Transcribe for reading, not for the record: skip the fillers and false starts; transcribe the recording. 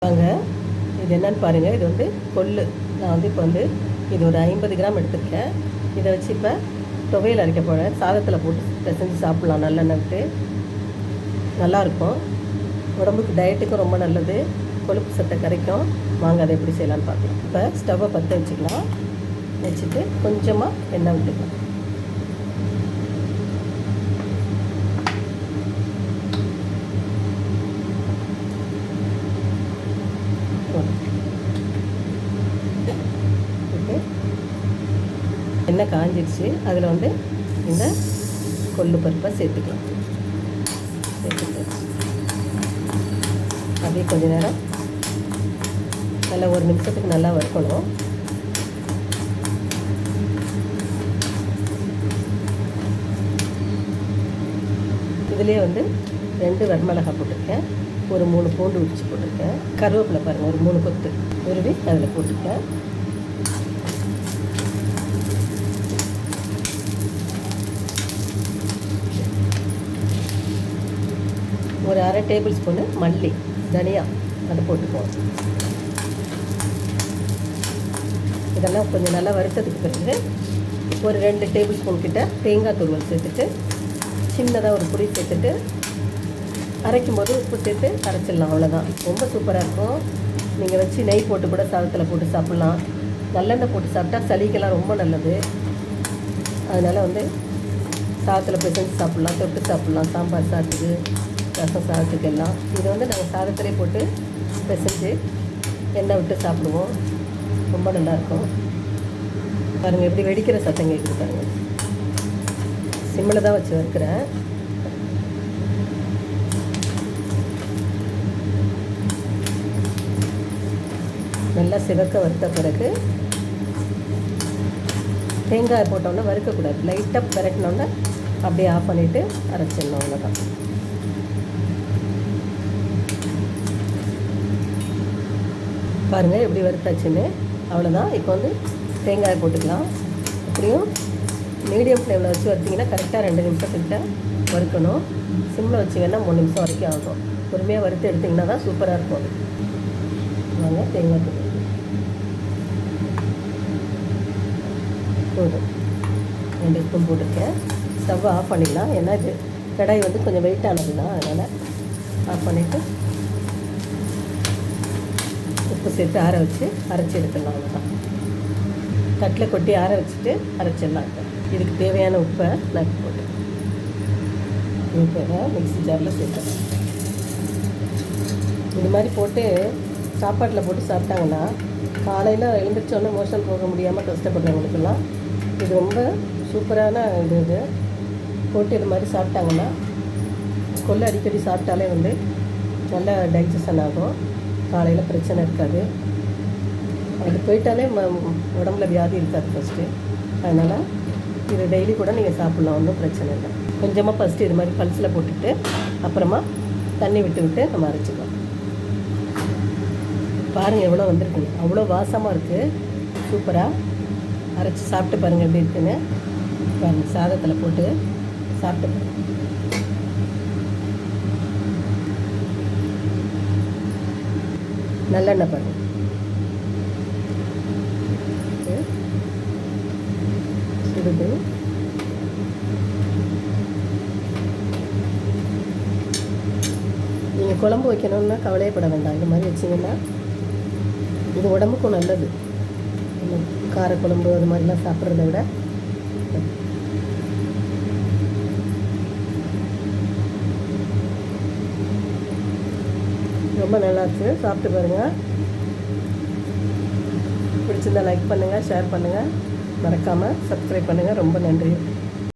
வாங்க, இது என்னன்னு பாருங்கள். இது வந்து கொள்ளு. நான் வந்து இப்போ வந்து இது ஒரு 50 கிராம் எடுத்துருக்கேன். இதை வச்சு இப்போ துவையல் அரைக்க போகிறேன். சாதத்தில் போட்டு பிசைஞ்சு சாப்பிட்லாம், நல்லெண்ணெய் விட்டு. நல்லாயிருக்கும், உடம்புக்கு டயட்டுக்கும் ரொம்ப நல்லது, கொழுப்பு சத்தை கரைக்கும். வாங்க அதை எப்படி செய்யலான்னு பார்க்கலாம். இப்போ ஸ்டவ்வை பற்ற வச்சுக்கலாம். வச்சுட்டு கொஞ்சமாக எண்ணெய் விட்டுக்கலாம். எண்ணெய் காஞ்சிடுச்சு. அதில் வந்து இந்த கொள்ளு பருப்பை சேர்த்துக்கலாம். சேர்த்துட்டு அப்படியே கொஞ்ச நேரம் நல்லா 1 நிமிஷத்துக்கு நல்லா வறுக்கணும். இதுலேயே வந்து 2 வரமிளகாய் போட்டிருக்கேன், ஒரு 3 பூண்டு உரிச்சு போட்டிருக்கேன், கருவேப்பிலை பாருங்கள் ஒரு 3 கொத்து உருவி அதில் போட்டிருக்கேன். ஒரு 1/2 டேபிள் ஸ்பூனு மல்லி, தனியா அதை போட்டுக்குவோம். இதெல்லாம் கொஞ்சம் நல்லா வறுத்ததுக்கு பிறகு ஒரு 2 டேபிள் ஸ்பூன் கிட்ட தேங்காய் துருவல் சேர்த்துட்டு சின்னதாக ஒரு புளி சேர்த்துட்டு அரைக்கும் போது உப்பு சேர்த்து அரைச்சிடலாம். அவ்வளோதான், ரொம்ப சூப்பராக இருக்கும். நீங்கள் வச்சு நெய் போட்டு கூட சாதத்தில் போட்டு சாப்பிட்லாம். நல்லெண்ணெய் போட்டு சாப்பிட்டா சளிக்கெல்லாம் ரொம்ப நல்லது. அதனால் வந்து சாதத்தில் பிசைஞ்சு சாப்பிட்லாம், தொட்டு சாப்பிட்லாம், சாம்பார் சாதத்துக்கு, ரசம் சாதத்துக்கு எல்லாம். இதை வந்து நாங்கள் சாதத்திலே போட்டு பிசைஞ்சு எண்ணெய் விட்டு சாப்பிடுவோம். ரொம்ப நல்லாயிருக்கும். பாருங்கள் எப்படி வெடிக்கிற சத்தம் கேட்குது பாருங்கள். சிம்மில் தான் வச்சு வறுக்கிறேன். நல்லா சிவக்க வறுத்த பிறகு தேங்காய் போட்டோன்னே வறுக்கக்கூடாது, லைட்டாக பிரட்டினோன்னே அப்படியே ஆஃப் பண்ணிவிட்டு அரைச்சிடணும். அவ்வளோதான். பாருங்கள் எப்படி வறுத்தாச்சுன்னு. அவ்வளோதான். இப்போ வந்து தேங்காய் போட்டுக்கலாம். அப்படியும் மீடியம் ஃப்ளேமில் வச்சு வறுத்திங்கன்னா கரெக்டாக 2 நிமிஷத்துக்கிட்ட வறுக்கணும். சிம்மில் வச்சிங்கன்னா 3 நிமிஷம் வரைக்கும் ஆகும். பொறுமையாக வறுத்து எடுத்திங்கன்னா தான் சூப்பராக இருக்கும். வாங்க, தேங்காய் போதும் 2 ஸ்பூன் போட்டிருக்கேன். ஸ்டவ்வை ஆஃப் பண்ணிடலாம். ஏன்னா இது கடாய் வந்து கொஞ்சம் வெயிட்டானது தான், அதனால் ஆஃப் பண்ணிவிட்டு உப்பு சேர்த்து ஆற வச்சு அரைச்சி எடுத்துடலாம். அவ்வளோதான். தட்டில் கொட்டி ஆற வச்சுட்டு அரைச்சிடலாம். இதுக்கு தேவையான உப்பை நட்டு போட்டு உப்பை மிக்ஸி ஜாரில் சேர்த்துக்கலாம். இது மாதிரி போட்டு சாப்பாட்டில் போட்டு சாப்பிட்டாங்கன்னா காலையில் எழுந்திரிச்சோன்னே மோஷன் போக முடியாமல் கஷ்டப்படுறவங்களுக்கெல்லாம் இது ரொம்ப சூப்பரான இது போட்டு இது மாதிரி சாப்பிட்டாங்கன்னா கொள்ளு அடிக்கடி சாப்பிட்டாலே வந்து நல்லா டைஜஷன் ஆகும். காலையில் பிரச்சனை இருக்காது. அது போயிட்டாலே உடம்புல வியாதி இருக்காது ஃபஸ்ட்டு. அதனால் இது டெய்லி கூட நீங்கள் சாப்பிட்லாம், ஒன்றும் பிரச்சனை இல்லை. கொஞ்சமாக ஃபஸ்ட்டு இது மாதிரி பல்ஸில் போட்டுட்டு அப்புறமா தண்ணி விட்டு நம்ம அரைச்சிக்கலாம். பாருங்கள் எவ்வளோ வந்திருக்குங்க, அவ்வளோ வாசமாக இருக்குது. சூப்பராக அரைச்சி சாப்பிட்டு பாருங்கள் எப்படி இருக்குன்னு. பாருங்கள், சாதத்தில் போட்டு சாப்பிட்டு பாருங்கள். நல்லெண்ணெய் பாருங்கள். சுடுது. நீங்கள் குழம்பு வைக்கணுன்னா கவலையப்பட வேண்டாம். இது மாதிரி வச்சிங்கன்னா இது உடம்புக்கும் நல்லது. காரக்குழம்பு அது மாதிரிலாம் சாப்பிட்றத விட ரொம்ப நல்லாச்சு. சாப்பிட்டு பாருங்கள். பிடிச்சிருந்தா லைக் பண்ணுங்கள், ஷேர் பண்ணுங்கள், மறக்காமல் சப்ஸ்கிரைப் பண்ணுங்கள். ரொம்ப நன்றி.